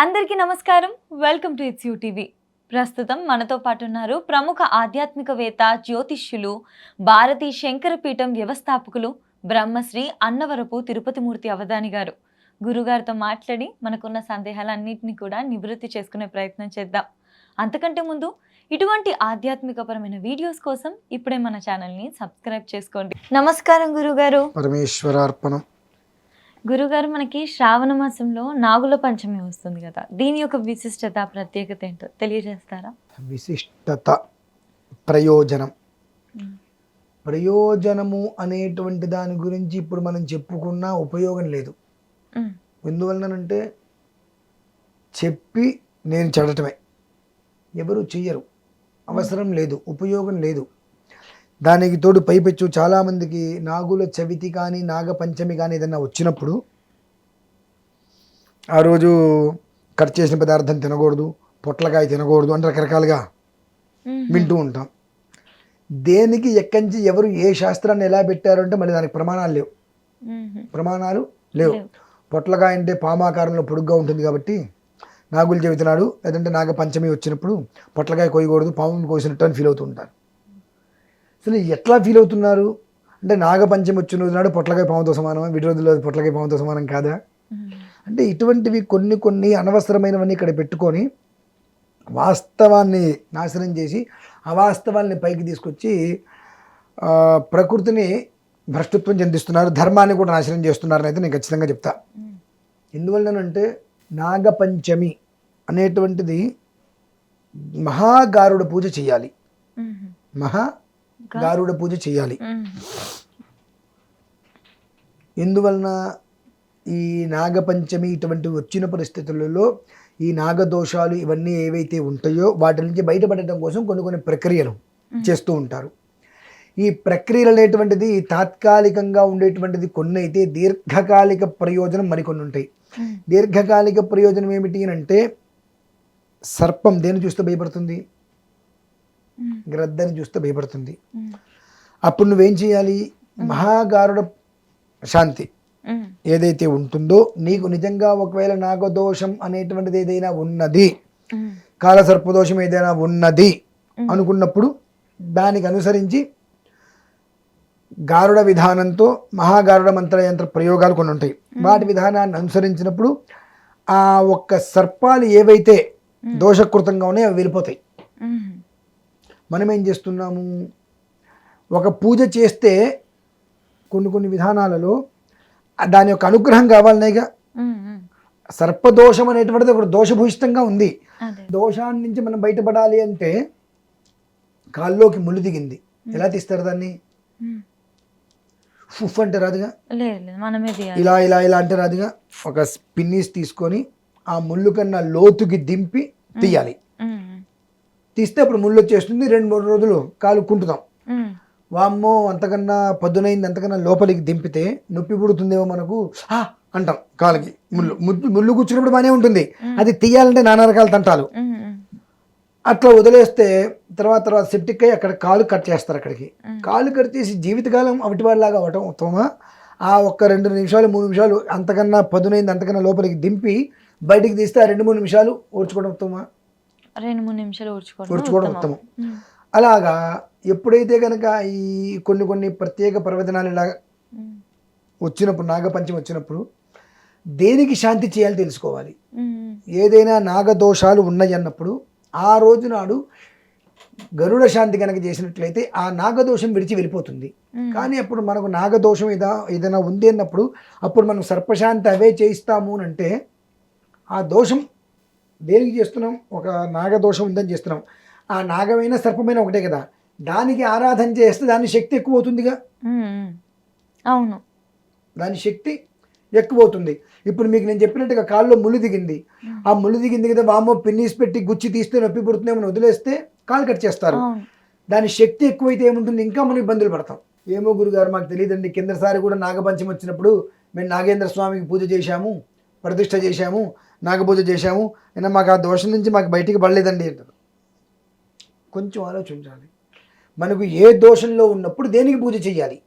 అందరికీ నమస్కారం. Welcome to it's you TV. ప్రస్తుతం మనతో పాటు ఉన్నారు ప్రముఖ ఆధ్యాత్మికవేత్త, జ్యోతిష్యులు, భారతీ శంకరపీఠం వ్యవస్థాపకులు, బ్రహ్మశ్రీ అన్నవరపు తిరుపతిమూర్తి అవధాని గారు. గురుగారితో మాట్లాడి మనకున్న సందేహాలన్నింటినీ కూడా నివృత్తి చేసుకునే ప్రయత్నం చేద్దాం. అంతకంటే ముందు ఇటువంటి ఆధ్యాత్మికపరమైన వీడియోస్ కోసం ఇప్పుడే మన ఛానల్ని సబ్స్క్రైబ్ చేసుకోండి. నమస్కారం గురుగారు. పరమేశ్వరార్పణం. గురుగారు, మనకి శ్రావణ మాసంలో నాగుల పంచమి వస్తుంది కదా, దీని యొక్క విశిష్టత, ప్రత్యేకత ఏంటో తెలియజేస్తారా? విశిష్టత, ప్రయోజనం. ప్రయోజనము అనేటువంటి దాని గురించి ఇప్పుడు మనం చెప్పుకున్నా ఉపయోగం లేదు. ఎందువలనంటే చెప్పి నేను చెడటమే, ఎవరు చెయ్యరు, అవసరం లేదు, ఉపయోగం లేదు. దానికి తోడు పైపెచ్చు చాలామందికి నాగుల చవితి కానీ నాగపంచమి కానీ ఏదన్నా వచ్చినప్పుడు ఆ రోజు కట్ చేసిన పదార్థం తినకూడదు, పొట్లకాయ తినకూడదు అని రకరకాలుగా వింటూ ఉంటాం. దేనికి ఎక్కడి నుంచి ఎవరు ఏ శాస్త్రాన్ని ఎలా పెట్టారు అంటే మళ్ళీ దానికి ప్రమాణాలు లేవు. పొట్లకాయ అంటే పామాకారంలో పొడుగ్గా ఉంటుంది కాబట్టి నాగుల చవితి నాడు లేదంటే నాగపంచమి వచ్చినప్పుడు పొట్లకాయ కోయకూడదు, పాము కోసినట్టు అని ఫీల్ అవుతూ ఉంటారు. అసలు ఎట్లా ఫీల్ అవుతున్నారు అంటే నాగపంచమి వచ్చిన రోజు నాడు పొట్లకాయ పాముతో సమానమా, విడి రోజుల్లో పొట్లకాయ పాముతో సమానం కాదా అంటే ఇటువంటివి కొన్ని అనవసరమైనవన్నీ ఇక్కడ పెట్టుకొని వాస్తవాన్ని నాశనం చేసి అవాస్తవాల్ని పైకి తీసుకొచ్చి ప్రకృతిని భ్రష్టత్వం చెందిస్తున్నారు, ధర్మాన్ని కూడా నాశనం చేస్తున్నారని అయితే నేను ఖచ్చితంగా చెప్తా. ఎందువల్లనంటే నాగపంచమి అనేటువంటిది మహాగారుడ పూజ చేయాలి, గారుడ పూజ చేయాలి. ఎందువలన ఈ నాగపంచమి ఇటువంటి వచ్చిన పరిస్థితులలో ఈ నాగదోషాలు ఇవన్నీ ఏవైతే ఉంటాయో వాటి నుంచి బయటపడటం కోసం కొన్ని ప్రక్రియలు చేస్తూ ఉంటారు. ఈ ప్రక్రియలు అనేటువంటిది తాత్కాలికంగా ఉండేటువంటిది కొన్ని అయితే, దీర్ఘకాలిక ప్రయోజనం మరికొన్ని ఉంటాయి. దీర్ఘకాలిక ప్రయోజనం ఏమిటి అంటే సర్పం దేని చూస్తే భయపడుతుంది, గ్రద్దని చూస్తే భయపడుతుంది. అప్పుడు నువ్వేం చేయాలి, మహాగారుడ శాంతి ఏదైతే ఉంటుందో, నీకు నిజంగా ఒకవేళ నాగదోషం అనేటువంటిది ఏదైనా ఉన్నది, కాలసర్పదోషం ఏదైనా ఉన్నది అనుకున్నప్పుడు దానికి అనుసరించి గారుడ విధానంతో మహాగారుడ మంత్రయంత్ర ప్రయోగాలు కొన్ని ఉంటాయి. వాటి విధానాన్ని అనుసరించినప్పుడు ఆ ఒక్క సర్పాలు ఏవైతే దోషకృతంగా ఉన్నాయో అవి వెళ్ళిపోతాయి. మనం ఏం చేస్తున్నాము, ఒక పూజ చేస్తే కొన్ని విధానాలలో దాని యొక్క అనుగ్రహం కావాలనేగా. సర్పదోషం అనేటువంటిది ఒక దోషభూయిష్టంగా ఉంది. దోషాన్ని నుంచి మనం బయటపడాలి అంటే కాల్లోకి ముళ్ళు దిగింది, ఎలా తీస్తారు దాన్ని? ఫుఫ్ అంటే రాదుగా, ఇలా ఇలా ఇలా అంటే రాదుగా. ఒక పిన్నీస్ తీసుకొని ఆ ముళ్ళు కన్నా లోతుకి దింపి తీయాలి. తీస్తే అప్పుడు ముళ్ళు వచ్చేస్తుంది. 2-3 రోజులు కాలు కుంటుతాం. వామ్మో అంతకన్నా పదునైంది, అంతకన్నా లోపలికి దింపితే నొప్పి పుడుతుందేమో మనకు అంటాం. కాలుకి ముళ్ళు కూర్చున్నప్పుడు బాగానే ఉంటుంది, అది తీయాలంటే నానా రకాల తంటాలు. అట్లా వదిలేస్తే తర్వాత సెప్టిక్ అయ్యి అక్కడ కాలు కట్ చేస్తారు. అక్కడికి కాలు కట్ చేసి జీవితకాలం అవిటి వాళ్ళలాగా అవటం ఉత్తమమా? ఆ ఒక్క 2 నిమిషాలు 3 నిమిషాలు అంతకన్నా పదునైంది అంతకన్నా లోపలికి దింపి బయటికి తీస్తే ఆ 2-3 నిమిషాలు ఓడ్చుకోవడం ఉత్తమమా? 2-3 నిమిషాలు ఓడ్చుకోవడం ఉత్తమం. అలాగా ఎప్పుడైతే కనుక ఈ కొన్ని ప్రత్యేక ప్రవచనాలు ఇలా వచ్చినప్పుడు, నాగపంచమి వచ్చినప్పుడు దేనికి శాంతి చేయాలి తెలుసుకోవాలి. ఏదైనా నాగదోషాలు ఉన్నాయి అన్నప్పుడు ఆ రోజు నాడు గరుడ శాంతి కనుక చేసినట్లయితే ఆ నాగదోషం విడిచి వెళ్ళిపోతుంది. కానీ అప్పుడు మనకు నాగదోషం ఏదైనా ఉంది అన్నప్పుడు అప్పుడు మనం సర్పశాంతి అవే చేయిస్తాము అని అంటే ఆ దోషం దేనికి చేస్తున్నాం? ఒక నాగదోషం ఉందని చేస్తున్నాం. ఆ నాగమైన సర్పమైన ఒకటే కదా, దానికి ఆరాధన చేస్తే దాని శక్తి ఎక్కువ అవుతుందిగా. అవును, దాని శక్తి ఎక్కువ అవుతుంది. ఇప్పుడు మీకు నేను చెప్పినట్టుగా కాల్లో ముళ్ళు దిగింది, ఆ ముళ్ళు దిగింది కదా, వామో పిన్నీస్ పెట్టి గుచ్చి తీస్తే నొప్పి పుడుతుందేమో వదిలేస్తే కాలు కట్ చేస్తారు. దాని శక్తి ఎక్కువైతే ఏముంటుంది, ఇంకా మనం ఇబ్బందులు పడతాం. ఏమో గురుగారు మాకు తెలియదండి, కిందసారి కూడా నాగపంచమి వచ్చినప్పుడు మేము నాగేంద్ర స్వామికి పూజ చేశాము, ప్రతిష్ట చేశాము, నాగపూజ చేశాము, అయినా మాకు ఆ దోషం నుంచి మాకు బయటికి పడలేదండి అంటారు. కొంచెం ఆలోచించాలి. మనకు ఏ దోషంలో ఉన్నప్పుడు దేనికి పూజ చేయాలి,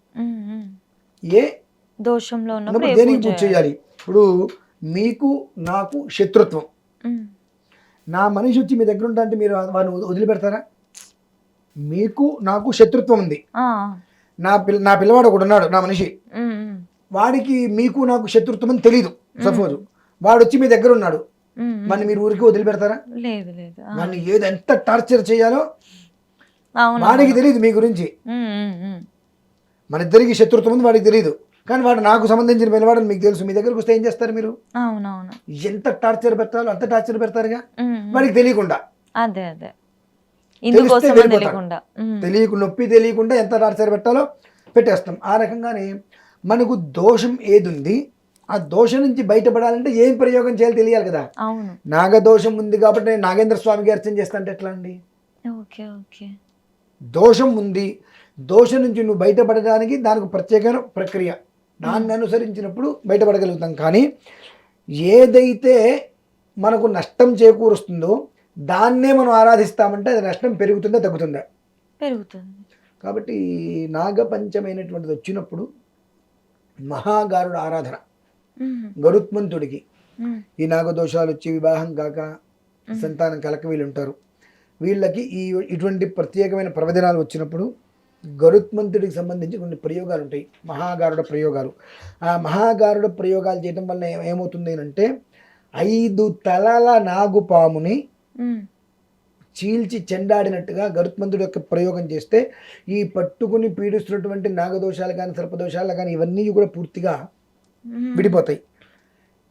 ఏ దోషంలో ఉన్నప్పుడు దేనికి పూజ చేయాలి. ఇప్పుడు మీకు నాకు శత్రుత్వం, ఉమ్. నా మనిషి వచ్చి మీ దగ్గర ఉంటా అంటే మీరు వాడిని వదిలిపెడతారా? మీకు నాకు శత్రుత్వం ఉంది. ఆ, నా పిల్లవాడు ఒకడు ఉన్నాడు, నా మనిషి. ఉమ్, ఉమ్, వాడికి మీకు నాకు శత్రుత్వం అని తెలియదు. సపోజ్ వాడు వచ్చి మీ దగ్గర ఉన్నాడు, ఉమ్, వాడిని మీరు ఊరికి వదిలిపెడతారా? లేదు లేదు. వాడిని ఏది ఎంత టార్చర్ చేయాలో అవును. వాడికి తెలియదు మీ గురించి. ఉమ్, ఉమ్, ఉమ్. మన ఇద్దరికి శత్రుత్వం ఉంది, వాడికి తెలియదు. కానీ వాడు నాకు సంబంధించిన పిల్లవాడని మీకు తెలుసు. మీ దగ్గరకు వస్తే ఏం చేస్తారు మీరు? అవునవును. ఎంత టార్చర్ పెట్టాలో అంత టార్చర్ పెడతారుగా, ఉమ్, ఉమ్. వాడికి తెలియకుండా. అదే అదే ఇందుకోసం వెళ్ళిపోతారు. తెలియకుండా. ఉమ్, నొప్పి తెలియకుండా ఎంత టార్చర్ పెట్టాలో పెట్టేస్తాం. ఆ రకంగానే మనకు దోషం ఏది ఉంది, ఆ దోషం నుంచి బయటపడాలంటే ఏం ప్రయోగం చేయాలో తెలియాలి కదా. అవును. నాగదోషం ఉంది కాబట్టి నేను నాగేంద్ర స్వామికి అర్చన చేస్తా అంటే ఎట్లా అండి? Okay okay. దోషం ఉంది, దోషం నుంచి నువ్వు బయటపడడానికి దానికి ప్రత్యేక ప్రక్రియ, దాన్ని అనుసరించినప్పుడు బయటపడగలుగుతాం. కానీ ఏదైతే మనకు నష్టం చేకూరుస్తుందో దాన్నే మనం ఆరాధిస్తామంటే అది నష్టం పెరుగుతుందా తగ్గుతుందా? పెరుగుతుంది. కాబట్టి నాగపంచమైనటువంటిది వచ్చినప్పుడు మహాగారుడ ఆరాధన, ఉమ్, గరుత్మంతుడికి ఉమ్, ఈ నాగదోషాలు వచ్చి వివాహం కాక సంతానం కలక వీళ్ళు ఉంటారు. వీళ్ళకి ఇటువంటి ప్రత్యేకమైన పర్వదినాలు వచ్చినప్పుడు గరుత్మంతుడికి సంబంధించి కొన్ని ప్రయోగాలు ఉంటాయి, మహాగారుడ ప్రయోగాలు. ఆ మహాగారుడ ప్రయోగాలు చేయడం వల్ల ఏమవుతుంది అంటే 5 తలల నాగుపాముని ఉమ్, చీల్చి చెండాడినట్టుగా గరుత్మంతుడి యొక్క ప్రయోగం చేస్తే ఈ పట్టుకుని పీడిస్తున్నటువంటి నాగదోషాలు కానీ సర్పదోషాలు కానీ ఇవన్నీ కూడా పూర్తిగా ఉమ్. విడిపోతాయి.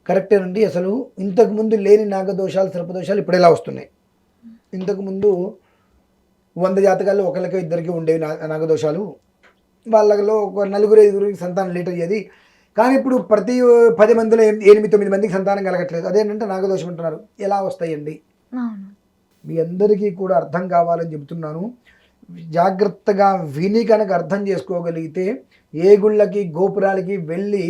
కరెక్టేనండి. అసలు ఇంతకుముందు లేని నాగదోషాలు సర్పదోషాలు ఇప్పుడు ఎలా వస్తున్నాయి? ఇంతకుముందు 100 జాతకాల్లో ఒకరికి ఇద్దరికి ఉండేవి నాగదోషాలు. వాళ్ళలో ఒక 4-5 సంతానం లీటర్ అయ్యేది. కానీ ఇప్పుడు ప్రతి 10 మందిలో 8-9 మందికి సంతానం కలగట్లేదు. అదేంటంటే నాగదోషం అంటున్నారు. ఎలా వస్తాయండి? అవును. మీ అందరికీ కూడా అర్థం కావాలని చెబుతున్నాను. జాగ్రత్తగా విని కనుక అర్థం చేసుకోగలిగితే ఏ గుళ్ళకి గోపురాలకి వెళ్ళి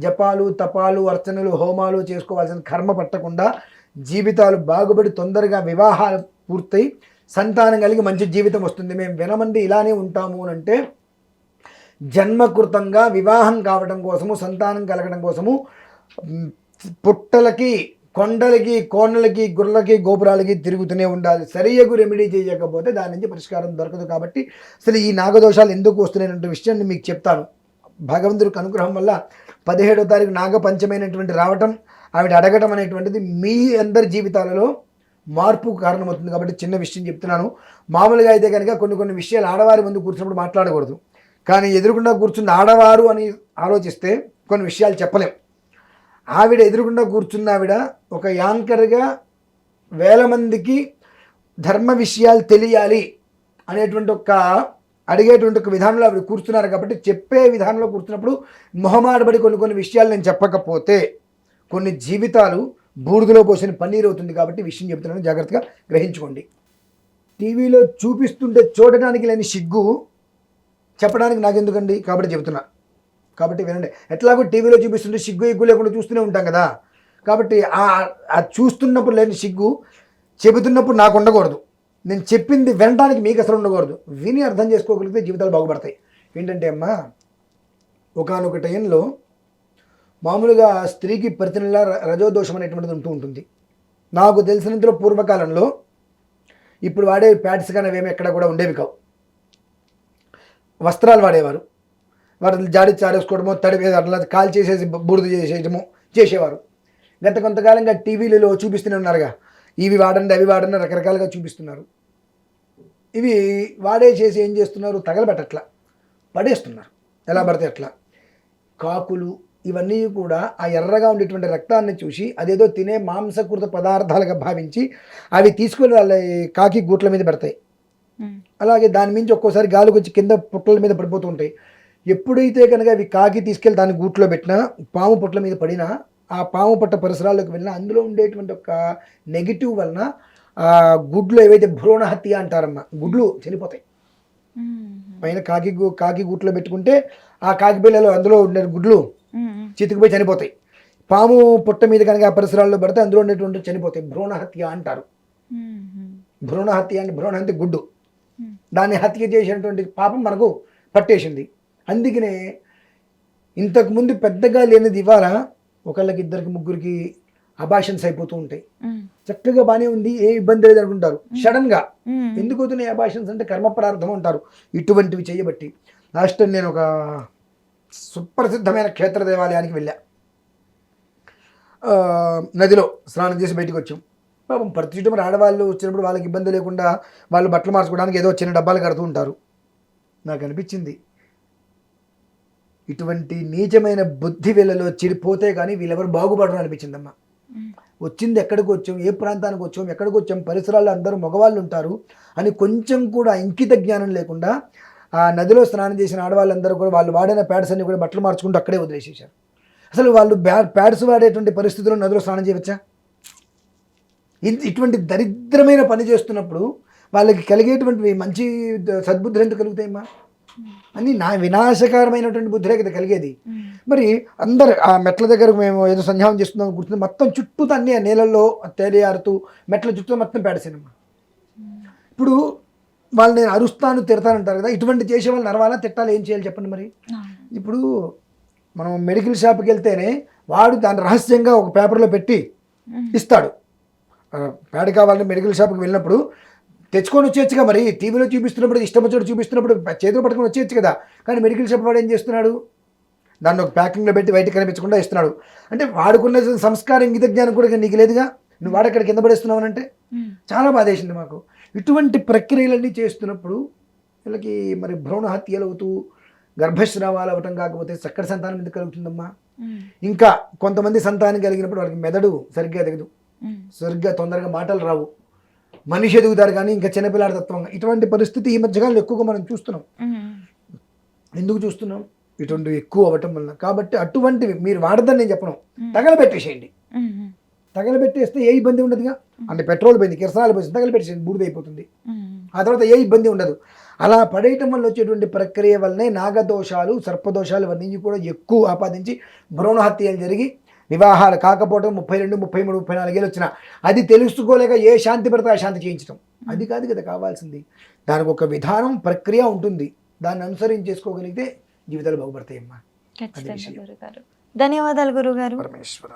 జపాలు తపాలు అర్చనలు హోమాలు చేసుకోవాల్సిన కర్మ పట్టకుండా జీవితాలు బాగుపడి తొందరగా వివాహాలు పూర్తయి సంతానం కలిగి మంచి జీవితం వస్తుంది. మేము వినమండి ఇలానే ఉంటాము అని అంటే జన్మకృతంగా వివాహం కావడం కోసము సంతానం కలగడం కోసము పుట్టలకి కొండలకి కోనలకి గుర్రలకి గోపురాలకి తిరుగుతూనే ఉండాలి. సరియగు రెమెడీ చేయకపోతే దాని నుంచి పరిష్కారం దొరకదు. కాబట్టి అసలు ఈ నాగదోషాలు ఎందుకు వస్తున్నాయనే విషయాన్ని మీకు చెప్తాను. భగవంతుడికి అనుగ్రహం వల్ల 17వ తారీఖు నాగపంచమైనటువంటి రావటం, ఆవిడ అడగటం అనేటువంటిది మీ అందరి జీవితాలలో మార్పుకు కారణమవుతుంది. కాబట్టి చిన్న విషయం చెప్తున్నాను. మామూలుగా అయితే కనుక కొన్ని విషయాలు ఆడవారి ముందు కూర్చున్నప్పుడు మాట్లాడకూడదు. కానీ ఎదురుకుండా కూర్చున్న ఆడవారు అని ఆలోచిస్తే కొన్ని విషయాలు చెప్పలేం. ఆవిడ ఎదురుకుండా కూర్చున్న ఆవిడ ఒక యాంకర్గా వేల మందికి ధర్మ విషయాలు తెలియాలి అనేటువంటి అడిగేటువంటి ఒక విధానంలో ఆవిడ కూర్చున్నారు. కాబట్టి చెప్పే విధానంలో కూర్చున్నప్పుడు మొహమాటపడి కొన్ని విషయాలు నేను చెప్పకపోతే కొన్ని జీవితాలు బూడిదలో పోసిన పన్నీరు అవుతుంది. కాబట్టి విషయం చెప్తున్నాను, జాగ్రత్తగా గ్రహించుకోండి. టీవీలో చూపిస్తుంటే చూడడానికి లేని సిగ్గు చెప్పడానికి నాకెందుకండి? కాబట్టి చెబుతున్నా. కాబట్టి వినండి. ఎట్లాగో టీవీలో చూపిస్తుంటే సిగ్గు ఎగ్గు లేకుండా చూస్తూనే ఉంటాం కదా. కాబట్టి ఆ చూస్తున్నప్పుడు లేని సిగ్గు చెబుతున్నప్పుడు నాకు ఉండకూడదు. నేను చెప్పింది వినడానికి మీకు అసలు ఉండకూడదు. విని అర్థం చేసుకోగలిగితే జీవితాలు బాగుపడతాయి. ఏంటంటే అమ్మా, ఒకానొక టైంలో మామూలుగా స్త్రీకి ప్రతి నెల రజోదోషం అనేటువంటిది ఉంటుంది. నాకు తెలిసినంతలో పూర్వకాలంలో ఇప్పుడు వాడే ప్యాడ్స్ కానీ అవేమి ఎక్కడ కూడా ఉండేవి కావు. వస్త్రాలు వాడేవారు. వాటిని జాడి చారేసుకోవడమో తడి మీద అట్లా కాల్ చేసేసి బూడిద చేసేయడమో చేసేవారు. గత కొంతకాలంగా టీవీలలో చూపిస్తూనే ఉన్నారుగా, ఇవి వాడండి అవి వాడండి రకరకాలుగా చూపిస్తున్నారు. ఇవి వాడేసేసి ఏం చేస్తున్నారు? తగలబెట్టట్లా, పడేస్తున్నారు. ఎలా పడితే అట్లా. కాకులు ఇవన్నీ కూడా ఆ ఎర్రగా ఉండేటువంటి రక్తాన్ని చూసి అదేదో తినే మాంసకృత పదార్థాలుగా భావించి అవి తీసుకొని వాళ్ళ కాకి గూట్ల మీద పెడతాయి. అలాగే దాని మించి ఒక్కోసారి గాలికి వచ్చి కింద పుట్టల మీద పడిపోతూ ఉంటాయి. ఎప్పుడైతే కనుక అవి కాకి తీసుకెళ్ళి దాన్ని గూట్లో పెట్టినా, పాము పుట్ల మీద పడినా, ఆ పాము పట్ట పరిసరాల్లోకి వెళ్ళినా అందులో ఉండేటువంటి ఒక నెగిటివ్ వలన గుడ్లు ఏవైతే భ్రూణహత్య అంటారమ్మా, గుడ్లు చనిపోతాయి. పైన కాకి గూట్లో పెట్టుకుంటే ఆ కాకి పిల్లలు అందులో ఉండే గుడ్లు చితికిపోయి చనిపోతాయి. పాము పుట్ట మీద కనుక ఆ పరిసరాల్లో పడితే అందులో ఉండేటువంటి చనిపోతాయి. భ్రూణహత్య అంటారు. భ్రూణహత్య అంటే భ్రూణహత్య గుడ్డు, దాన్ని హత్య చేసినటువంటి పాపం మనకు పట్టేసింది. అందుకనే ఇంతకుముందు పెద్దగా లేనిది ఇవాళ ఒకళ్ళకి ఇద్దరికి ముగ్గురికి అబాషన్స్ అయిపోతూ ఉంటాయి. చక్కగా బాగానే ఉంది, ఏ ఇబ్బంది లేదు అనుకుంటారు. సడన్ గా ఎందుకు అవుతున్నాయి అబాషన్స్ అంటే కర్మ ప్రారంభం అంటారు. ఇటువంటివి చేయబట్టి లాస్ట్ టైం నేను ఒక సుప్రసిద్ధమైన క్షేత్ర దేవాలయానికి వెళ్ళా. నదిలో స్నానం చేసి బయటకు వచ్చాం. పాపం ప్రతి మరి ఆడవాళ్ళు వచ్చినప్పుడు వాళ్ళకి ఇబ్బంది లేకుండా వాళ్ళు బట్టలు మార్చుకోవడానికి ఏదో చిన్న డబ్బాలు కడుతూ ఉంటారు. నాకు అనిపించింది ఇటువంటి నీచమైన బుద్ధి వీళ్ళలో చెడిపోతే కానీ వీళ్ళెవరు బాగుపడరు అనిపించిందమ్మా. వచ్చింది ఎక్కడికి వచ్చాం, ఏ ప్రాంతానికి వచ్చాం, ఎక్కడికి వచ్చాం, పరిసరాల్లో అందరూ మగవాళ్ళు ఉంటారు అని కొంచెం కూడా ఇంకిత జ్ఞానం లేకుండా ఆ నదిలో స్నానం చేసిన ఆడవాళ్ళందరూ కూడా వాళ్ళు వాడిన ప్యాడ్స్ అన్ని కూడా బట్టలు మార్చుకుంటూ అక్కడే వదిలేసేసారు. అసలు వాళ్ళు ప్యాడ్స్ వాడేటువంటి పరిస్థితుల్లో నదిలో స్నానం చేయవచ్చా? ఇటువంటి దరిద్రమైన పని చేస్తున్నప్పుడు వాళ్ళకి కలిగేటువంటి మంచి సద్బుద్ధులు ఎందుకు కలుగుతాయమ్మా? అని నా వినాశకరమైనటువంటి బుద్ధులే కదా కలిగేది. మరి అందరు ఆ మెట్ల దగ్గర మేము ఏదో సంధ్యావం చేస్తున్నాం గుర్తుంది, మొత్తం చుట్టూ అన్ని ఆ నీళ్ళల్లో తేలియారుతూ మెట్ల చుట్టూ మొత్తం పేడసానమ్మా. ఇప్పుడు వాళ్ళు నేను అరుస్తాను తిడతానంటారు కదా, ఇటువంటి చేసే వాళ్ళని అరవాలా తిట్టాలి, ఏం చేయాలి చెప్పండి. మరి ఇప్పుడు మనం మెడికల్ షాప్కి వెళ్తేనే వాడు దాన్ని రహస్యంగా ఒక పేపర్లో పెట్టి ఇస్తాడు. ప్యాడ్ కావాలని మెడికల్ షాప్కి వెళ్ళినప్పుడు తెచ్చుకొని వచ్చేయచ్చుగా, మరి టీవీలో చూపిస్తున్నప్పుడు ఇష్టం వచ్చినట్టు చూపిస్తున్నప్పుడు చేతిలో పట్టుకొని వచ్చేయచ్చు కదా. కానీ మెడికల్ షాప్ వాడు ఏం చేస్తున్నాడు, దాన్ని ఒక ప్యాకింగ్లో పెట్టి బయటకు కనిపించకుండా ఇస్తున్నాడు. అంటే వాడుకున్న సంస్కారం ఇంగిత జ్ఞానం కూడా నీకు లేదుగా, నువ్వు వాడక్కడ కింద పడేస్తున్నావు అంటే చాలా బాధేసింది మాకు. ఇటువంటి ప్రక్రియలన్నీ చేస్తున్నప్పుడు వీళ్ళకి మరి భ్రూణ హత్యలు అవుతూ గర్భస్రావాలు అవ్వటం కాకపోతే చక్కటి సంతానం ఎందుకు కలుగుతుందమ్మా? ఇంకా కొంతమంది సంతానం కలిగినప్పుడు వాళ్ళకి మెదడు సరిగ్గా ఎదగదు, సరిగ్గా తొందరగా మాటలు రావు, మనిషి ఎదుగుతారు కానీ ఇంకా చిన్నపిల్లాడి తత్వంగా. ఇటువంటి పరిస్థితి ఈ మధ్యకాలంలో ఎక్కువగా మనం చూస్తున్నాం. ఎందుకు చూస్తున్నాం? ఇటువంటివి ఎక్కువ అవ్వటం వలన. కాబట్టి అటువంటివి మీరు వాడదని నేను చెప్పను, తగలబెట్టేసేయండి. తగలబెట్టేస్తే ఏ ఇబ్బంది ఉండదుగా. అంటే పెట్రోల్ పోయింది, కిరసనాలు పోయింది, తగలబెట్టేసేయండి, బూడిదైపోతుంది. ఆ తర్వాత ఏ ఇబ్బంది ఉండదు. అలా పడేయటం వల్ల వచ్చేటువంటి ప్రక్రియ వల్లనే నాగదోషాలు, సర్పదోషాలు ఇవన్నీ కూడా ఎక్కువ ఆపాదించి భ్రూణ హత్యలు జరిగి వివాహాలు కాకపోవడం 32, 33, 34 ఏళ్ళు వచ్చిన అది తెలుసుకోలేక ఏ శాంతి పడితే ఆ శాంతి చేయించడం అది కాదు కదా కావాల్సింది. దానికి ఒక విధానం ప్రక్రియ ఉంటుంది, దాన్ని అనుసరించి చేసుకోగలిగితే జీవితాలు బాగుపడతాయమ్మా. ధన్యవాదాలు గురుగారు. పరమేశ్వర.